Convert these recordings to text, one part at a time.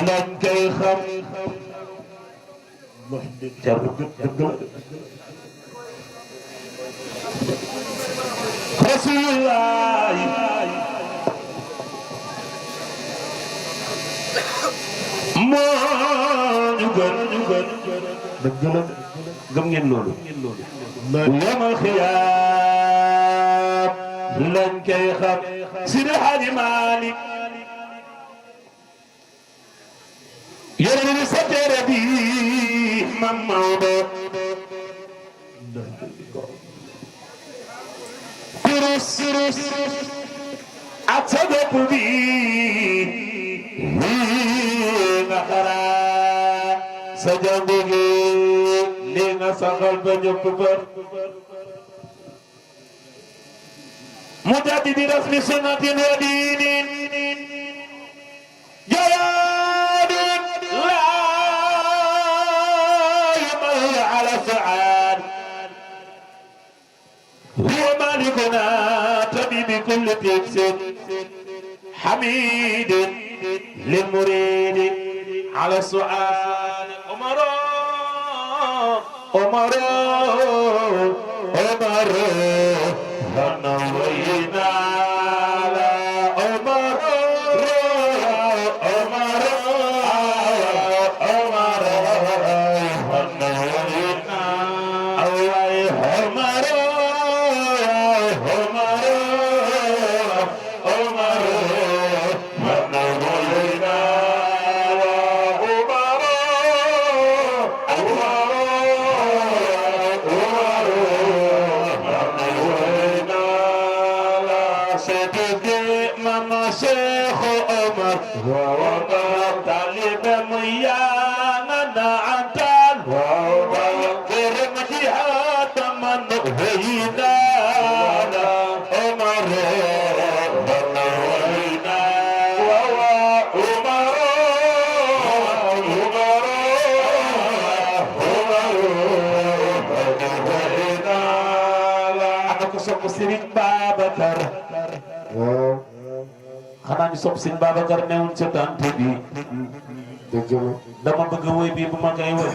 lañ koy xam Rasulullah moo ñu gën dëgg la gëm ngeen loolu yamal xiyaam lañ koy xam Sidi Hadji Malick yore ni sa téere bi Mam Maodo kurus ak sa bopp bi nga xaraa sa jàngu gi li nga saxal ba ñëpp bër mujaddidi rasmi sunnatin wa diinin jawaadun laa yumalli ala saad huwa malikuna tabibi kulli tibsin hamidin للمريد على السؤال عمر هنوينا على عمر هنوينا Serigne Babacar xanaa ñu sopp Serigne Babacar newuñ ca tànt bi dëgg la dama bëgg woy bi bu ma koy woy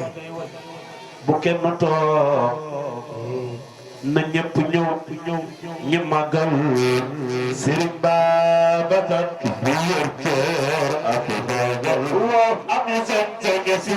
bu kenn toog na ñëpp ñëw ñu màggal Serigne Babacar bu yor kër ak màggal am seen tege si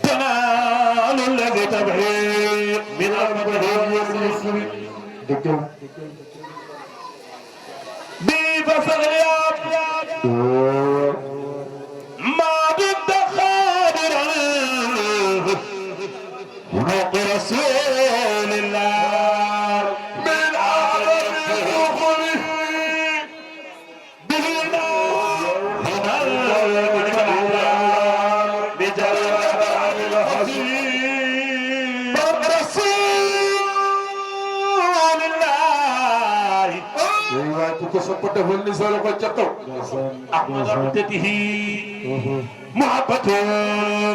تنال الذي تبهي من المبهي ببصر الياب ما ضد خادر حق رسول الله من أعظم دخوله بهنا أحمد ردته محبته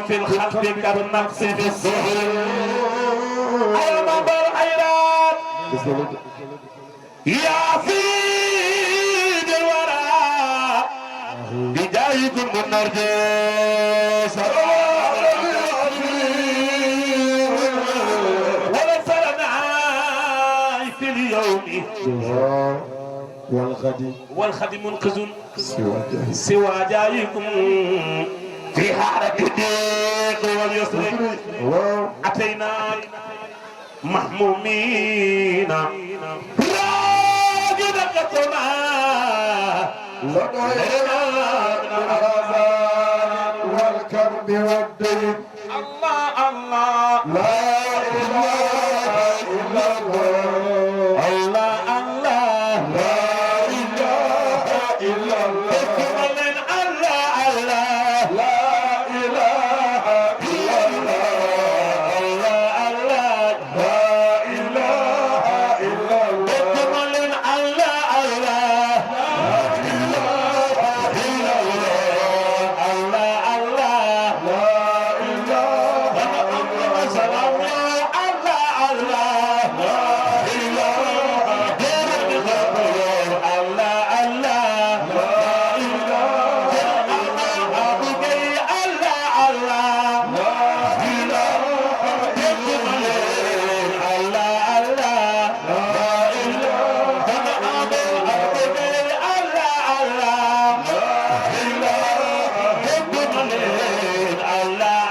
في الخلق كالنقص في السهل أيا مبر حيران يا سيد الورى بجاهكم النرجس وليس لنا في اليوم والخدم منقذ سوى جايكم في حارة الضيق واليسر أتينا محمومين راجدا قطنا لدينا من الأحزان والكرب والدين الله الله لا إله إلا الله الله الله Allah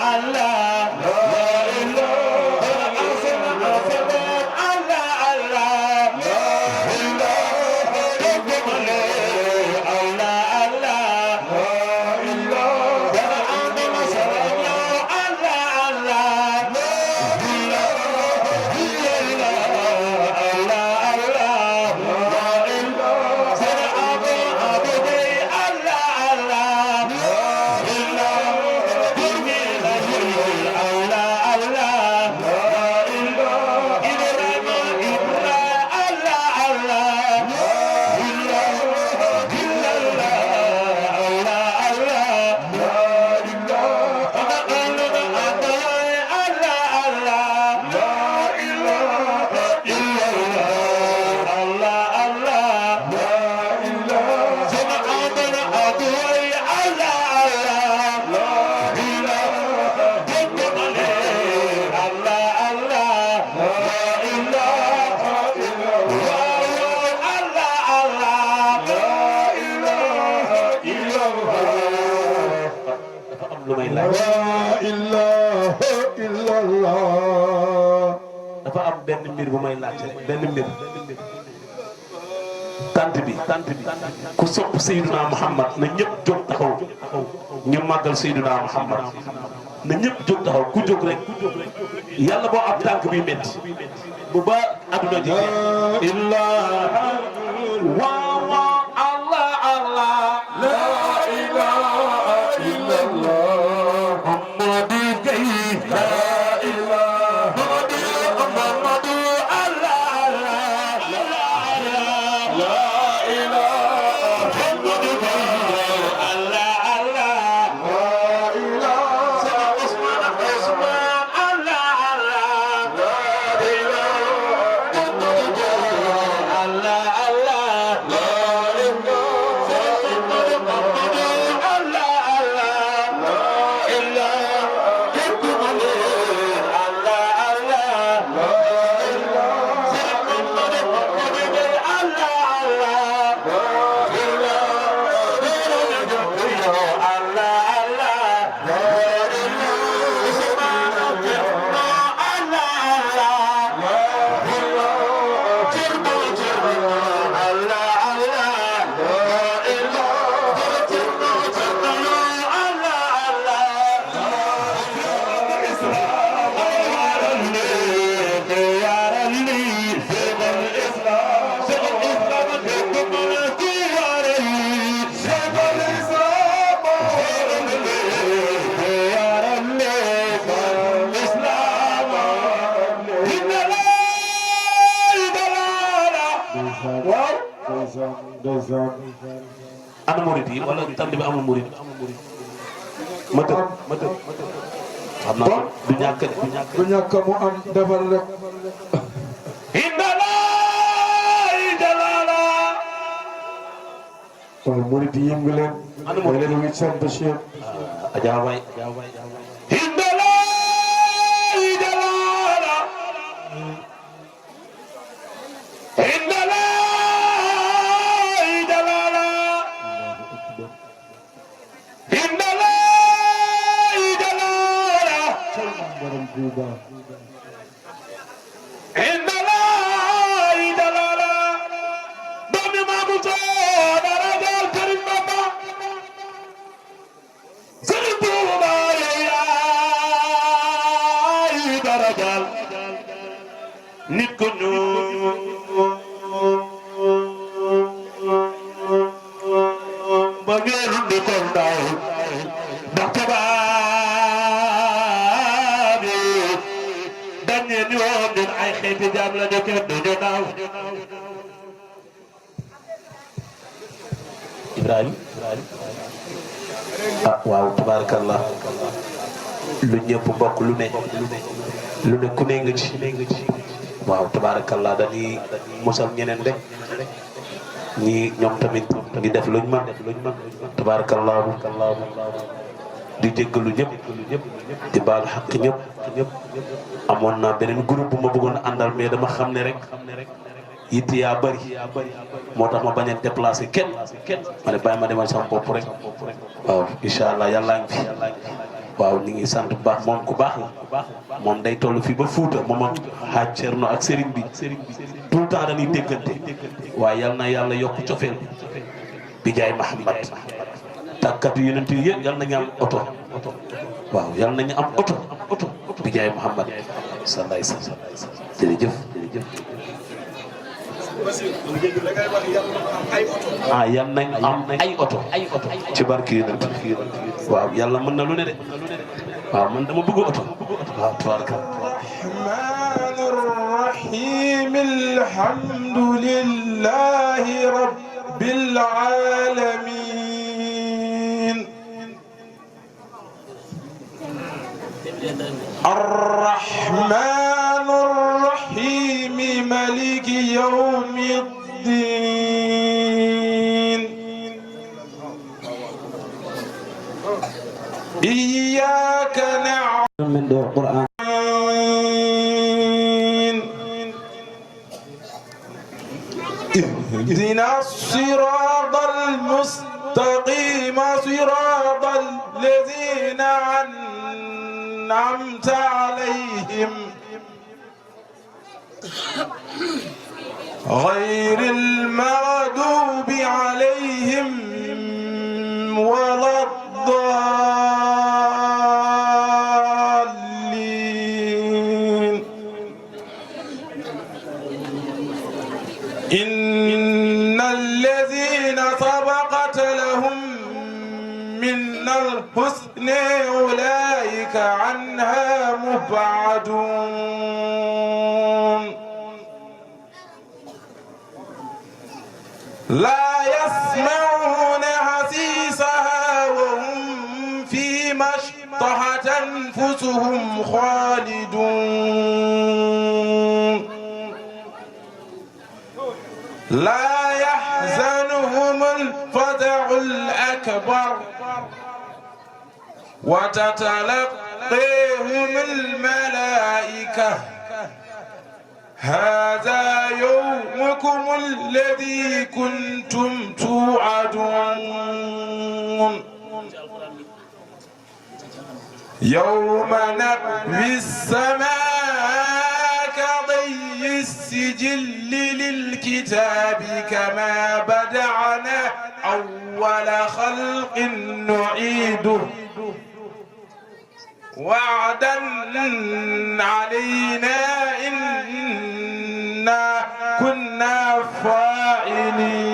dafa am lu may laaj. dafa am benn mbir bu may laaj benn mbir. tant bi ku sopp Seydina Muhammad na ñëpp jóg taxaw ñu màggal Seydina Muhammad na ñëpp jóg taxaw ku jóg rek yàlla boo am tànk bi métti bu ba aduna ji illa wa Allah Allah la ilaha illallah Muhammadu gay la ilaha Muhammadu Allah la ana murid yi wala tànn bi amul murid ma tëb xam naa du ñàkk mu am defar rek waaw murid yi yëngu leen ana murid leen wi sant Cheikh ajaaway nit ko ñu ba ngeen di ko ndaw ndax tubaab yi dañ leen yoon ñun ay xeeti jaam la ñu kenn duñu naaw Ibrahima ah waaw tabarakallah lu ñëpp bokk lu ne ku ne nga ci waaw tabarakallah dañuy mosal ñeneen rek ñi ñoom tamit ngi def luñ man tabarakallah di jéggalu ñëpp di baalu xaq ñëpp amoon naa beneen groupe bu ma bëggoon a àndal mais dama xam ne rek yitt yaa bëri moo tax ma bañ a déplacé kenn ma ne bàyyi ma demal sama bopp rek waaw incha allah yàllaa ngi fi waaw ñu ngi sant bu baax moom ku baax la moom day toll fii ba Fuuta moom ak Haaj Cerno ak Serigne bi tout le temps dañuy déggante waaye yal na yàlla yokk cofeel bi jaay Mahamad tàkkat yu yonent yi yëpp yal nañu am oto waaw yal nañu am oto bi jaay Mahamad salaay salaam jërëjëf ah yal nañ am ay oto ci barke yi nag waaw yàlla mën na lu ne de waaw man dama bëgg oto waaw tabaraka rahmaanir rahiim alhamdulillahi rabbil aalamiin arrahmaanir rahiim maaliki yawmiddiin iyyaaka na'budu min al-Qur'aan اهدنا الصراط المستقيم المستقيم صراط الذين أنعمت عليهم غير المغضوب عليهم ولا الضالين إن الذين سبقت لهم من الحسن أولئك عنها مبعدون لا يسمعون حسيسها وهم فيما اشتهت أنفسهم خالدون لا يحزنهم الفزع الأكبر وتتلقيهم الملائكة هذا يومكم الذي كنتم توعدون يوم نطوي السماء كطي السجل للكتاب كما بدعنا أول خلق نعيده وعدا علينا إنا كنا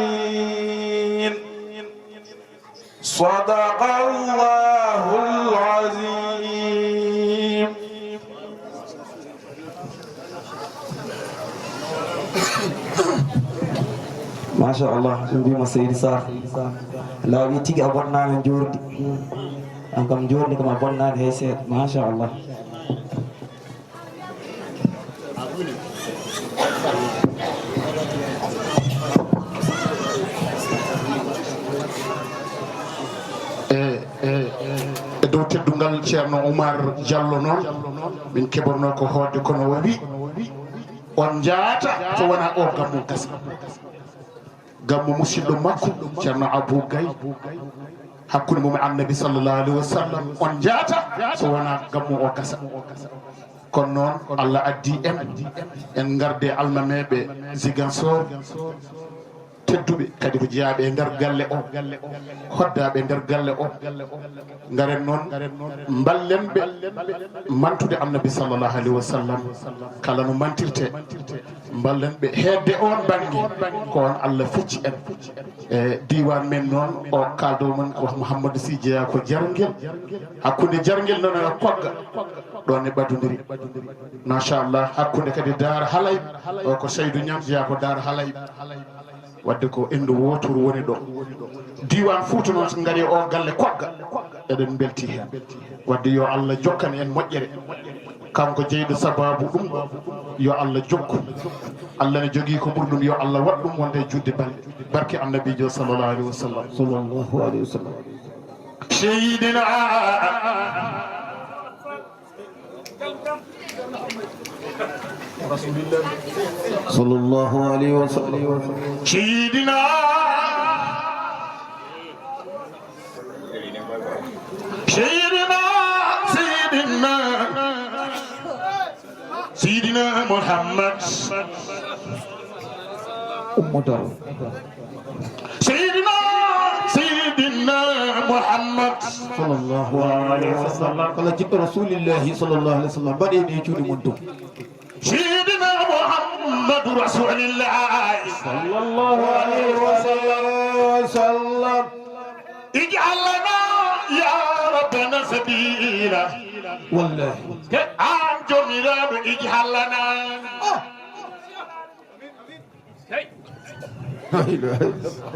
فاعلين صدق الله العظيم ما شاء الله بما سيدي صار لا بيتيجي أبورنا من جورد أنكم جورد كما أبورنا هيسير ما شاء الله dow teddungal ceerno Oumar Diallo noon min keɓorno ko hoorde kono waɗi on jaata to wona o gammu gasa gammu musidɗo makko ceerno Abou Gaye hakkude mum annabi sallallahu alaihi wasallam on jaata so wona gammu o gasa kono noon Allah addi en garde almameɓe Ziguinchor tedduɓe kadi ko jeeyaɓe e nder galle o hoddaɓe nder galle o garen noon ballenɓe mantude annabi sallllahu alayhi wa sallam kala no mantirte ballenɓe hedde on banggue ko on Allah fecci en e diwan men noon o kaldowo men ko Mouhamadou Sy jeeya ko jarguel hakkude jarguel noon e kogga ɗon e ɓadodiri machallah hakkude kadi Daara Halayɓe o ko Seydou Niang jeeya ko Daara Halayɓe wadde ko endu woturu woni ɗo diwan Fouta noon so gari o galle kogga eɗen belti hen wadde yo Allah jokkan en moƴƴere kanko jeyɗo sababu ɗum yo Allah jokku Allah ne jogui ko ɓuri ɗum yo Allah waɗ ɗum wonde judde balɗe barke annabijo sallallahu alaihi wasallam sallallahu alaihi wasallam seydina صلى الله عليه وسلم سيدنا سيدنا سيدنا سيدنا محمد أمته سيدنا سيدنا محمد صلى الله عليه وسلم قال جئت رسول الله صلى الله عليه وسلم بدأ يجود منتم سيدنا محمد رسول الله صلى الله عليه وسلم اجعل لنا يا ربنا سبيلا والله عن جميلان اجعل لنا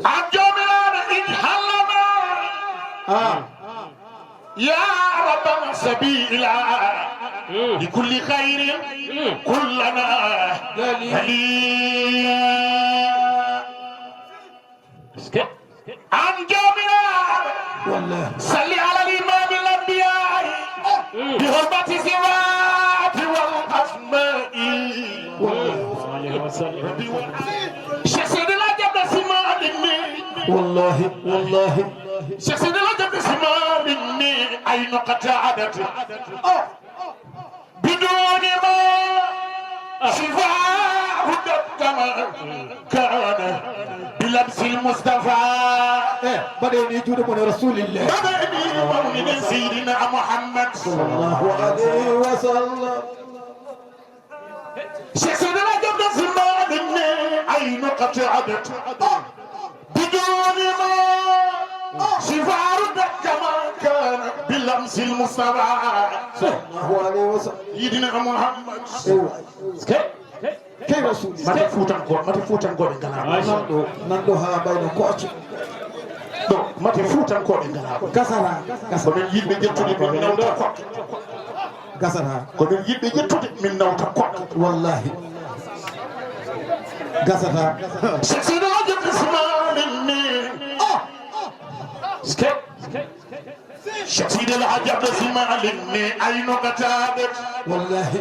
عن جميلان اجعل لنا يا ربنا سبيلا لكل خير كلنا عن جميلان والله صل على الإمام الأنبياء بحرمة الصفات والأسماء شسد الأجب سماء والله والله شخصنا لا تسمع مني أين قطعت بدون ما شفاء كما كان بلبس المصطفى بدأني يجود من رسول الله بدأني مولد سيدنا محمد صلى الله عليه وسلم شخصنا لا تسمع مني أين قطعت بدون ما شفاء كما كان بلمس المصطفى صلى الله عليه وسلم سيدنا محمد كيف رسول الله mate fuutankoɓe ngalaɓo nanɗo ha bayno koocco ɗo mate fuutankoɓe ngalaɓo gasata komin yiɗɓe ƴettude min nawta koɗɗo gasata komin yiɗɓe ƴettude min nawta koɗɗo wallahi gasata sinajo ismaminni شتيد العجب اسماعيلني أين قتادت والله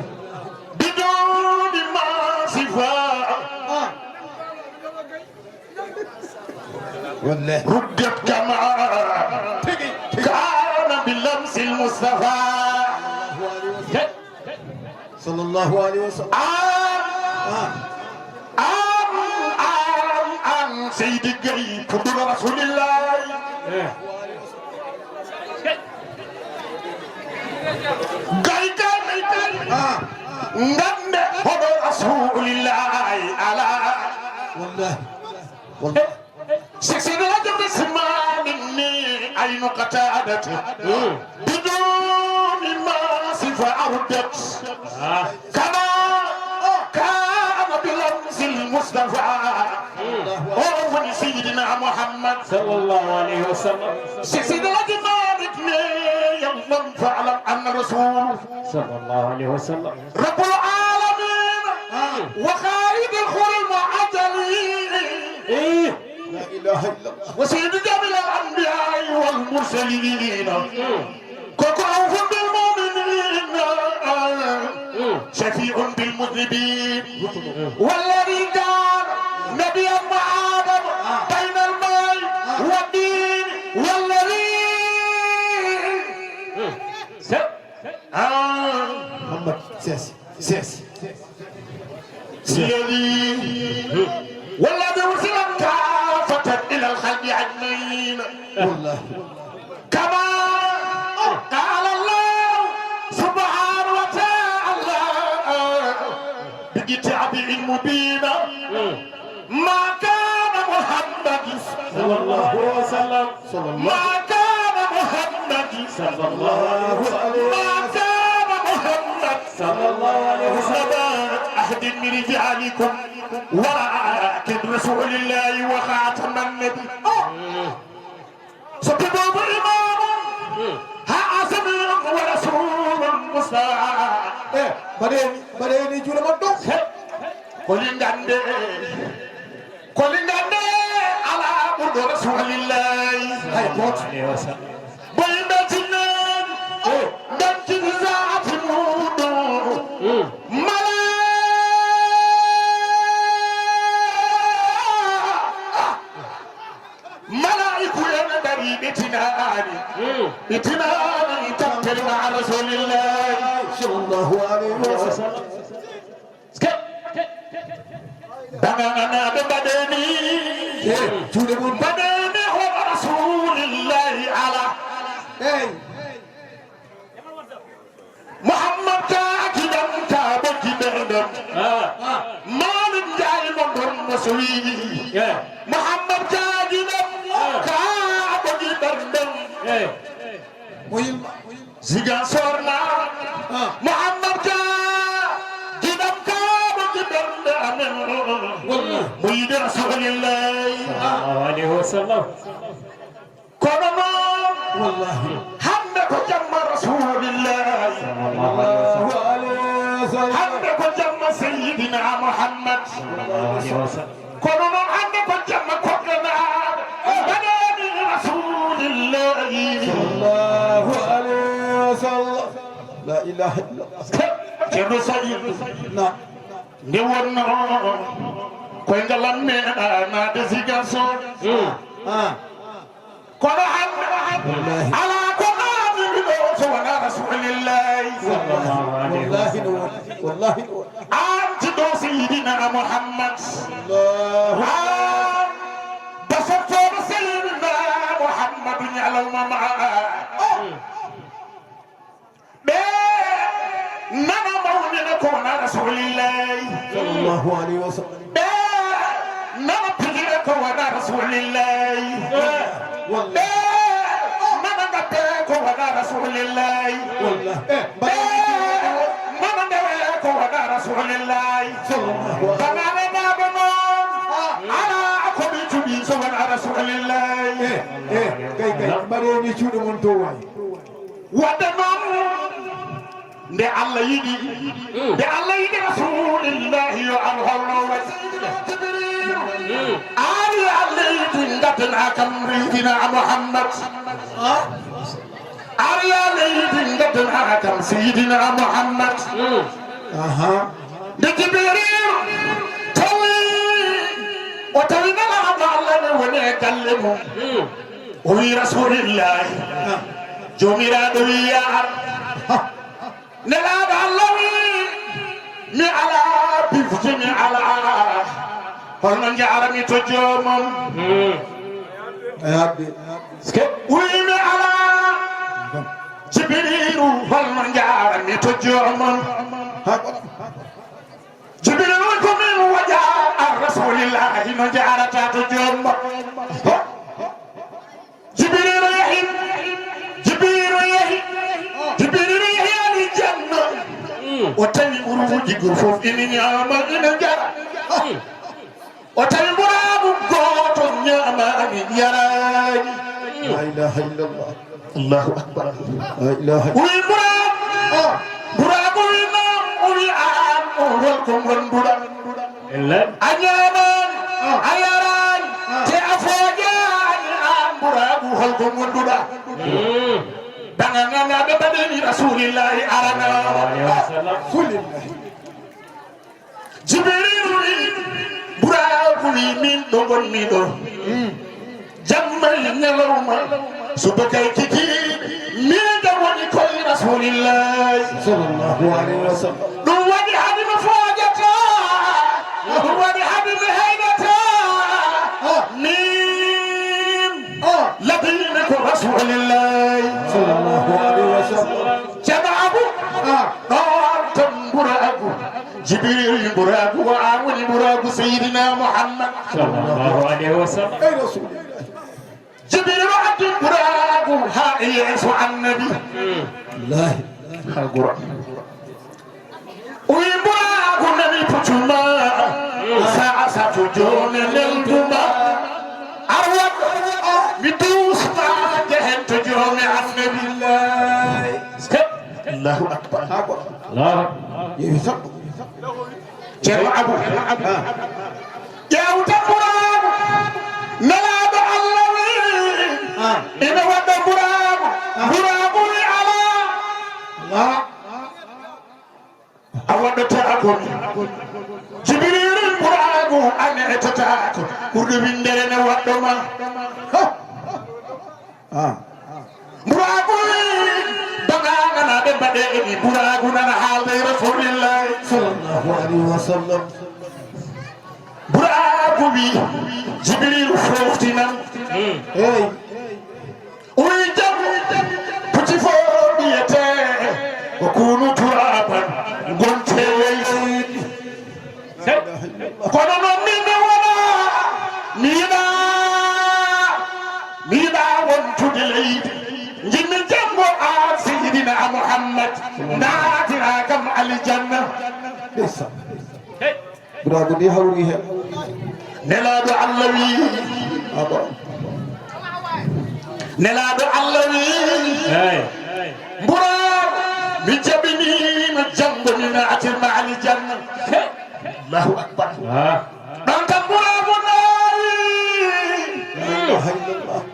بدون ما صفاء والله ردت كما كان بلمس المصطفى صلى الله عليه وسلم سيد القريب فضل رسول الله ngande hoɗo rasulillahi ala والله والله سيدنا رجب اسمعني أين قتادت بدون ما صفة أردت كما كان بلمس المصطفى هو سيدنا محمد صلى الله عليه وسلم سيدنا رجب يوم فاعلم أن الرسول صلى الله عليه وسلم رب العالمين وخالد الخلم أجلي لا إله إلا الله وسيد جميع الأنبياء والمرسلين كوكوف بالمؤمنين شفيع بالمذنبين والذي كان نبيا مع آدم بين الماء والدين والذي محمد سياسي الذي والذي أرسل كافة إلى الخلق أجمعين والله كما قال الله سبحانه وتعالى بكتابه المبين ما كان محمد صلى الله عليه وسلم ما كان محمد صلى الله عليه ما كان محمد صلى الله عليه وسلم أحد من رجالكم ولكن رسول الله وخاتم النبي سبب إمام حاسم ورسول مصطفى بدأني جول من دوم كولينغاندي على أرض رسول الله هاي بوت عليه وسلم بيمتنان دمت ذات النور ملائكة يندري بتناني تقتل مع رسول الله صلى الله عليه وسلم دعنا ببدني جول من بدني هو رسول الله على محمد كاكدم كابك بردم ما من جاي من مسوي محمد كاكدم كابك بردم زيغان صورنا محمد كاكدم كابك بردم ميد رسول الله صلى الله عليه وسلم كونما والله حمدك جم رسول الله صلى الله عليه وسلم حمدك جم سيدنا محمد صلى الله عليه وسلم كونما حمدك جم كوكنا بداني رسول الله صلى الله عليه وسلم لا إله إلا الله كيف سيد نعم نورنا كوين غلام مينا دزيغاسو kono hande ala ko aamiɗo so wona rasulillahi wallahi anti ɗo seyidina Muhammad an basottoɗo seyidina Muhammadu ñalawma ma ɓe nana mawnina ko wona rasulillahi sallallahu alaihi wasallam ɓe nana pijira ko wona rasulillahi ɓe nana gappe ko wona rasulillahi ɓe nana ndewe ko wona rasulillahi banane naɓe noon ala koɓe cuɓi so wona rasulillahi kay mbaɗeni cuuɗe mon to way wadde noon nde Allah yiɗi rasulillahi yo an holno way ali Allah yiɗi gaddana kam reydina Muhammad ali Allah yiɗi gaddana kam seydina Muhammad nde Jibril tawi o tawi nalaɗo Allah ne woni e galle mum o wi rasulillahi jomiraɗo wiya nelaɗo Allah wi mi ala bifti mi ala holno jarami to jomum wi mi ala Jibrilu holno jarami to jomum Jibrilu ko min waja ar rasulillahi no jarata to jomum Jibrilu yahi aljanna o tawi uruji go fof ina ñaama ina jara o tawi burabu goto ñaama ani yarani la ilaha illallah Allahu akbar la ilaha wi burabu ina wi an o holko gonduɗa a ñaamani a yarani te a fojani an burabu holko gonduɗa dangana be badeni rasulillahi arana Jibril buraku wi min do gonni do jammal nelawma subakay kiki mi da woni ko rasulillahi sallallahu alaihi wasallam do wadi hadima fojata do wadi hadima haydata min labina ko rasulillahi sallallahu alaihi wasallam jababu ɗon buraku Jibril buraku wa awoni buraku Seydina Muhammad sallallahu alaihi wasallam ay rasulillah Jibril addi buraku ha yeeso annabi wallahi ha gura wi buraku nani putuma sa satu jone nelduma arwat mi dusma jehen to jome annabi Allahu akbar Allah yewi sabbu Ceerno Abu ƴewta buraku nelaɗo Allah wi ina waɗɗa buraku wi ala a waɗɗata kon Jibril buraku ane etata ko ɓurɗo windere ne waɗɗoma buraku wi dagaganaɓe mbaɗe eni buraku nana haalde rasulillahi sallallahu alaihi wasallam buraku wi Jibril foftinam hey wi jam pucci fo ɓiyete o kunu turaban gonte leydi kono noon minde wona miiɗa wontude leydi jinmi jambo an Seydina Muhammad naatira kam aljanna desa burago ndi hawri hen nelaɗo Allah wi aba nelaɗo Allah wi buraku mi jabinima jambo mi naatirma aljanna Allahu akbar ɗon kam buraku naayi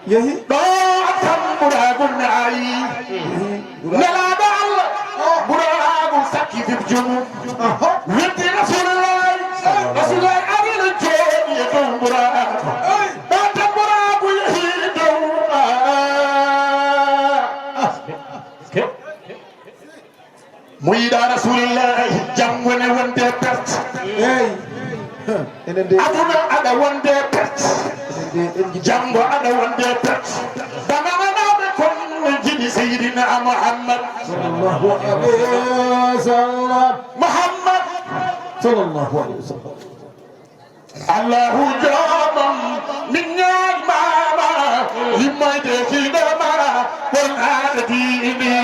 yehi ɗon kam buraku naayi nelaɗo Allah buraku sakki fif jomum weddi rasulullahi rasulullahi arina jooɗi e dow buraku ɗon kam buraku muyiɗa rasulillahi jangone wonde perte eyi enen de aduna aɗa wonde perte jango aɗa wonde perte banananaɓe kon jiɗi seydina mouhammad sallallahu alayhi wa sallam mouhammad sallallahu alayhi wa sallam allahu jomam min ñaagmama yimmoyde kiɗoma won aɗa diini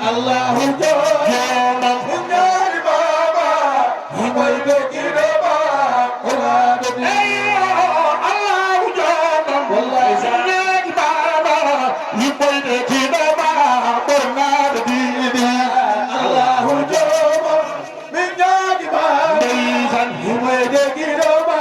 allahu jomam min ñaagmama yimmoyde kiɗoma won aɗa diini allahu jomam min ñaagmama yimmoyde kiɗoma won aɗa diini allahu jomam min ñaagmama yimmoyde kiɗoma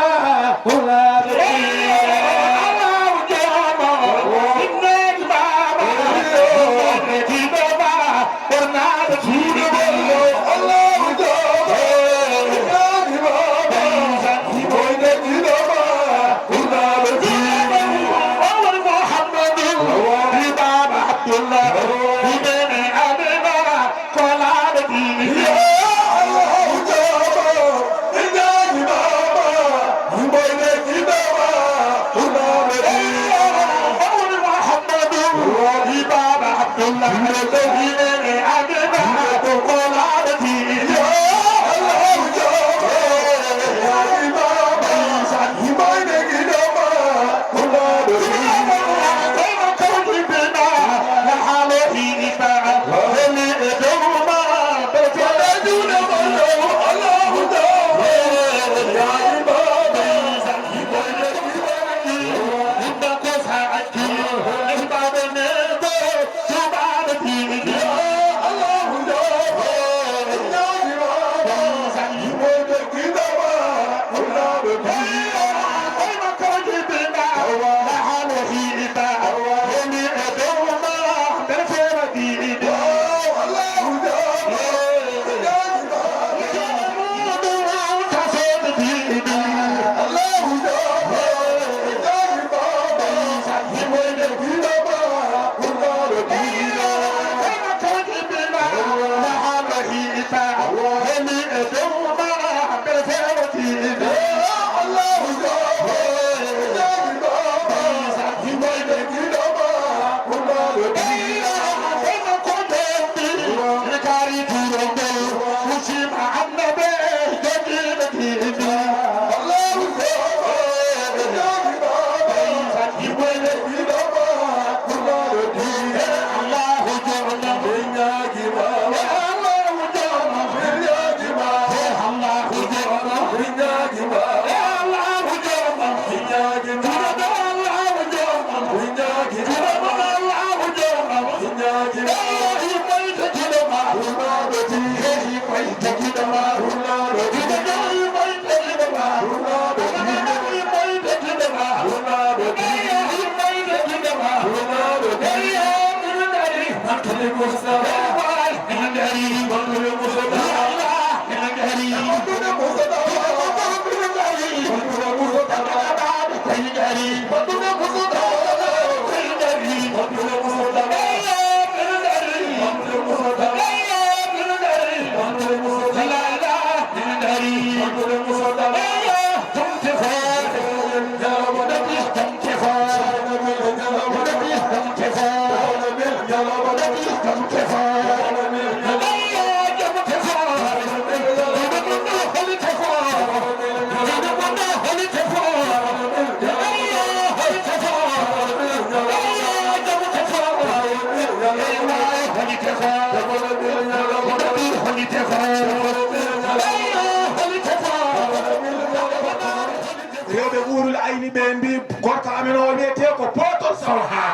rewɓe ɓuurul ayni ɓe mbi gorko amen o wiyete ko potol sawha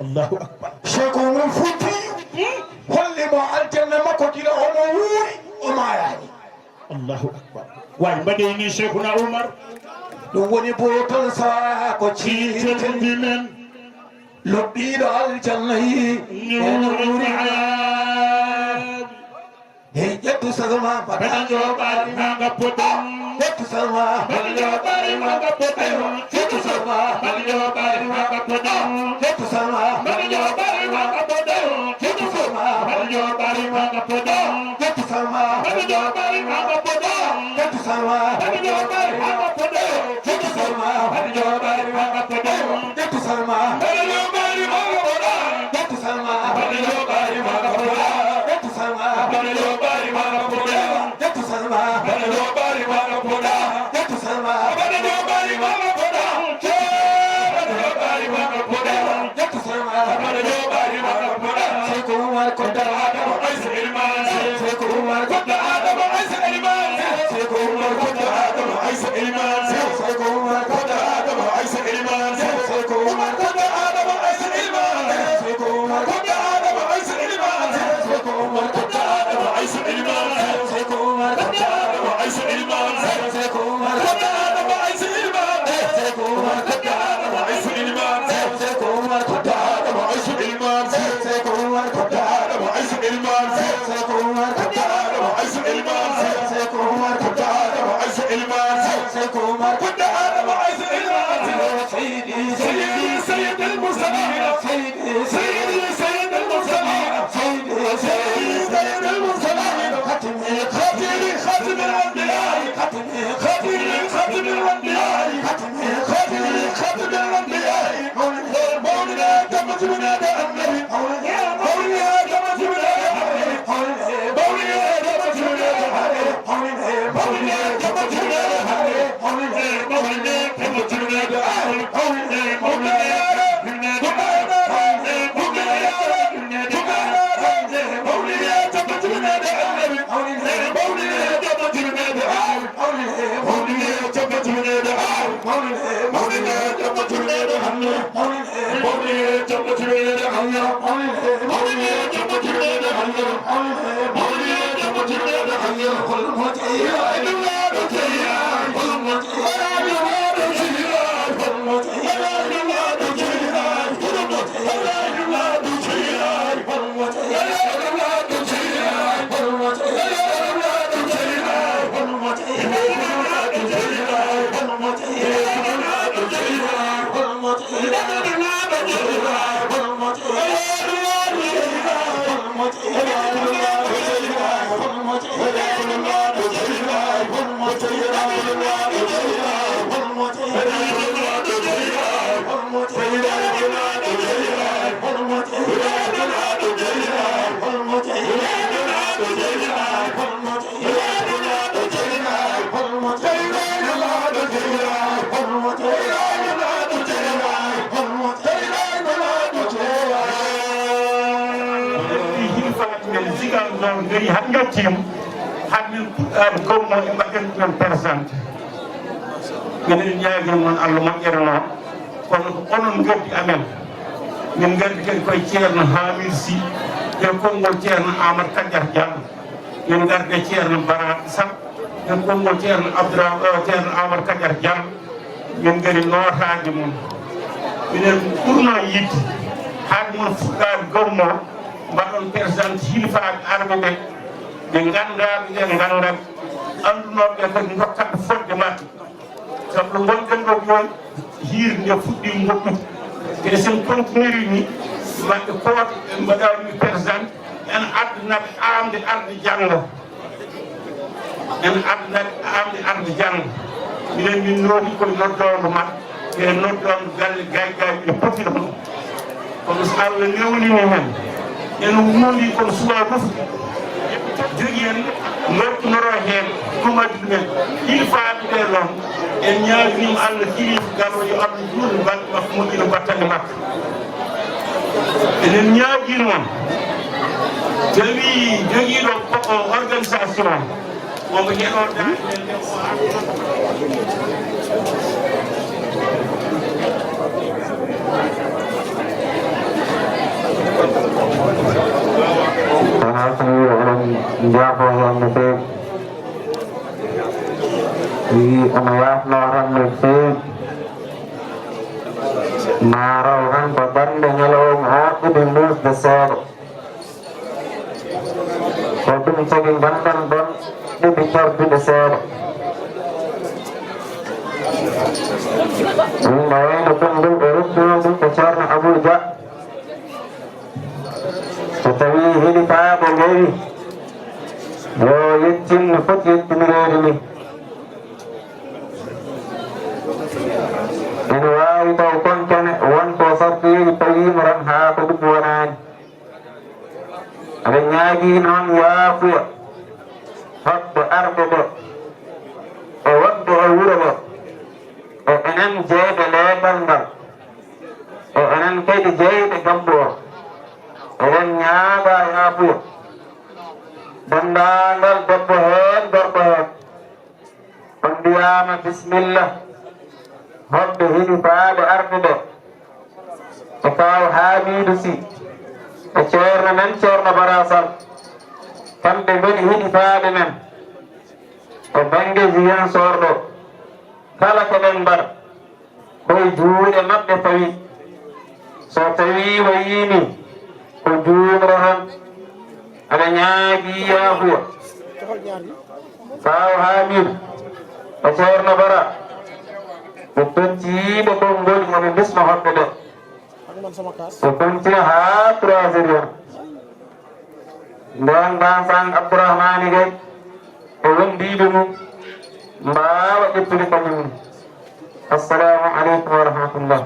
allahu akbar cheikhu mum futti hollimo aljanna makko gila omo wuuri o mayani allahu akbar way mbaɗeni cheikhuna oumar ɗum woni potol sawha ko ciiteldi men lobbiɗo aljanna yi ñuuri hey ƴettu sagoma baɗa joɓaɗi maga poɗon ƴettu sagoma baɗa joɓaɗi maga poɗon ƴettu sagoma baɗa joɓaɗi maga poɗon ƴettu sagoma baɗa joɓaɗi maga poɗon ƴettu sagoma baɗa joɓaɗi maga Tetapi ini Pak Banggai yettin no foti yettinirede ni ene wawi taw kontane wonko sartoyeji pawimo tan ha ko ɗum wonani aɗa ñaagui noon yaafuya hoɓɓe arɓe ɓe e wonɓe e wuuro ɓe e enen jeyɓe leeɓal ngal e enen kadi jeyɓe gambo o eɗen ñaaga yaafuya dendagal debbo heen gorko heen on mbiyama bisimillah hoɓɓe hiɗi faade arɓe ɓe e kaw Hamidou Sy e ceerno men ceerno Bara Sall kamɓe ngoni hiɗi faade men e banggue Ziguinchor ɗo kala ko ɓen mbaɗa koye juuɗe maɓɓe tawi so tawi o yimi ko juumro tan aɗa ñaagui yaafuya kaw Hamidou e ceerno Bara ɓe tontiɓe konngol yoɓe bisma hoɓɓe ɓe ɓe kontina ha 3 heures yon nden mbasan Abdourahmani gay e wondiɓe mum mbawa ƴettude kañumni assalamu aleykum wa rahmatullah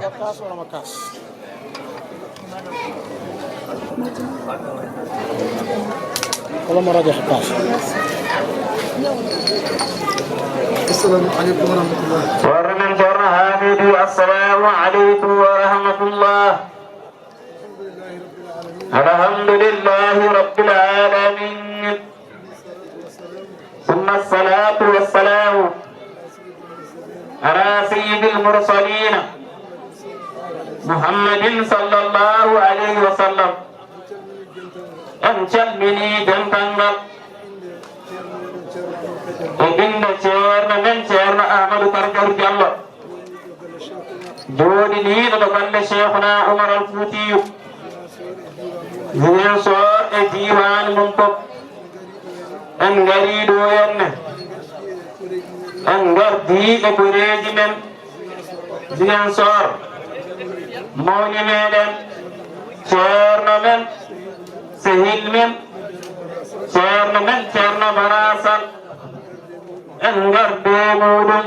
السلام عليكم ورحمة الله. ورمن جرى هامدي السلام عليكم ورحمة الله. الحمد لله رب العالمين. ثم الصلاة والسلام على سيد المرسلين محمد صلى الله عليه وسلم. أنشأني جنتنا إن شيرنا من شيرنا أحمد كرجر جل جودي نيد بقول شيخنا عمر الفوتي زينصار ديوان منطق أن غريدو ين أن غردي أبوريج من زينصار موني ميدن شيرنا من سهيل من شيرنا براسل engarde muɗum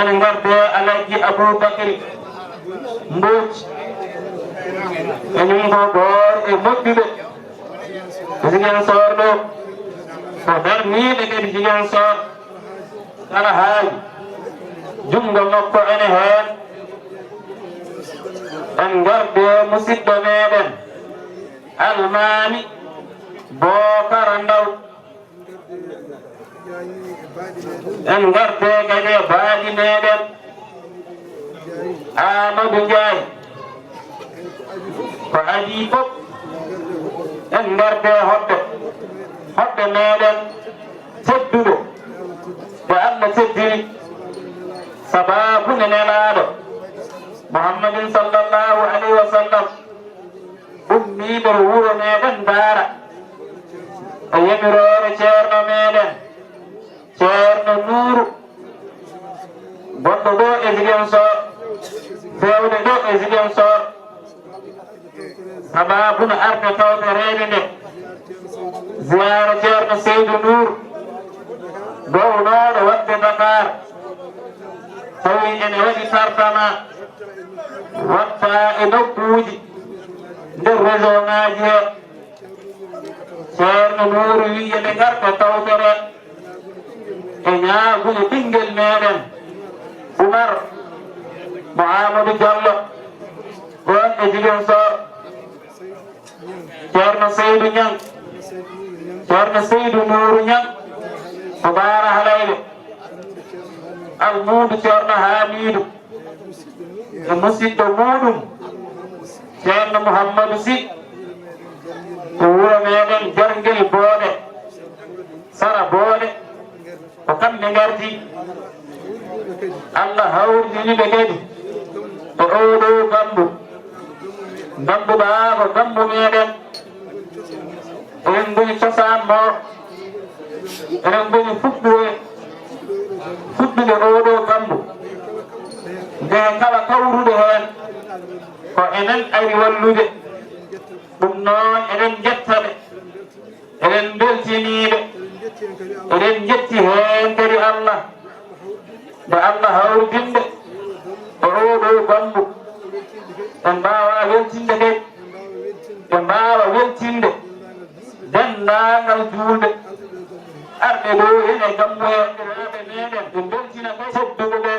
en garde alaji Aboubacry Mbodj enin ko goor e moƴƴuɓe Ziguinchor ɗo ko darniɓe kadi Ziguinchor kala haaji jungo makko ene heen en garde musidɗo meɗen Almami Bocara Ndaw en garde kadi baaɗi meɗen Amadou Ndiaye ko adi fof en garde hoɓɓe meɗen tedduɗo ko Allah teddiri sababune nelaɗo Muhammadin sallallahu alayhi wa sallam ummiɓe wuuro meɗen Daara e yamirore ceerno meɗen ceerno Nuuru gonɗo ɗo e Ziguinchor fewde ɗo e Ziguinchor sababune arde tawtorede nde ziyara ceerno Seydou Nour gownoɗo wadde Dakar tawi ene waɗi tardama watta e nokkuji nder région ngaji he ceerno Nouru wi ene garta tawtore e ñaagude ɓinguel meɗen Oumar Mouhamadou Diallo ɗon e Ziguinchor ceerno Seydou Niang ceerno Seydou Nourou Niang ko Baara Halayɓe almuudu ceerno Hamidou e musidɗo muɗum ceerno Mouhamadou Sy ko wuro meɗen Jarguel Boode Sara Boode ko kamɓe gardi Allah hawrdiniɓe kadi e oɗo gambu gambuɗa ko gambu meɗen enen goni cosan mo enen goni fuɗɗude oɗo gambu nde kala kawruɗo hen ko enen ari wallude ɗum noon eɗen jettaɓe eɗen beltiniiɓe eɗen jetti heen kadi Allah nde Allah hawrtinde e oɗo bambu en mbawa weltinde kadi ɓe mbawa weltinde denndaangal juulde arɓe ɗo ene gammu heɓɓe meɗen ɓe beltina tedduɓe ɓe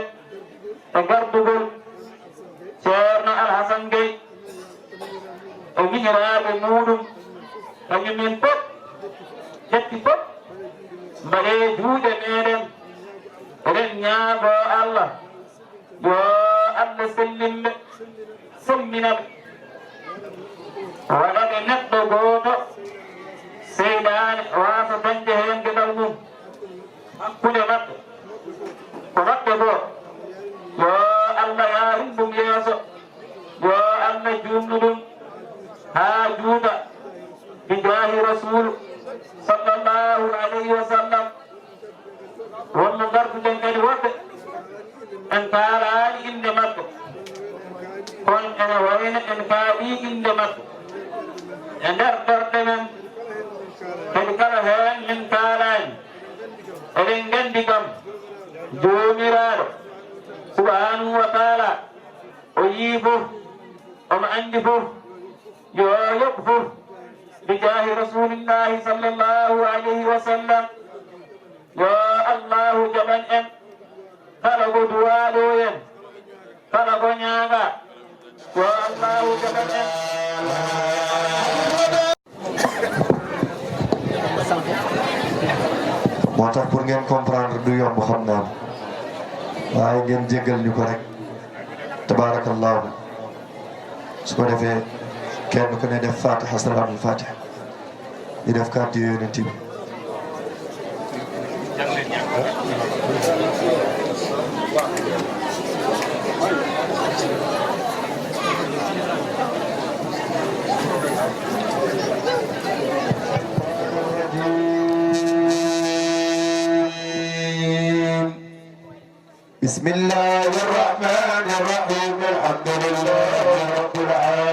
e gardugol ceerno Alhasan Gueye e miñiraaɓe muɗum kañumen fof jetti fof mbaɗe juuɗe meɗen eɗen ñaago Allah yo Allah sellinɓe semminaɓe waɗaɓe neɗɗo gooto seyɗaane waasa dañde heen geɗal mum hakkunde maɓɓe ko maɓɓe goo yo Allah yaahin ɗum yeeso yo Allah juutnu ɗum haa juuta bijaahi rasulu sallallahu alayhi wa sallam wonno garduɗen kadi woɓɓe en kaalaani inde maɓɓe kono ene wayno en kaaɗi inde maɓɓe e nder ɗerɗe men kadi kala heen min kaalaani eɗen nganndi kam joomiraaɗo subhanahu wa taala o yii fof omo anndi fof yo yoɓ fof bijaahi rasulillahi sallallahu alayhi wa sallam yo allahu jaɓan en kala ko duwaaɗo en kala ko ñaaga yo allahu jaɓan en moo tax pour ngeen comprendre du yomb xam naa waaye ngeen jéggal ñu ko rek tabarakallahu su ko defee kenn ku ne def fatiha salaatul fatiha di def kàddu yonent bi بسم الله الرحمن الرحيم الحمد لله رب العالمين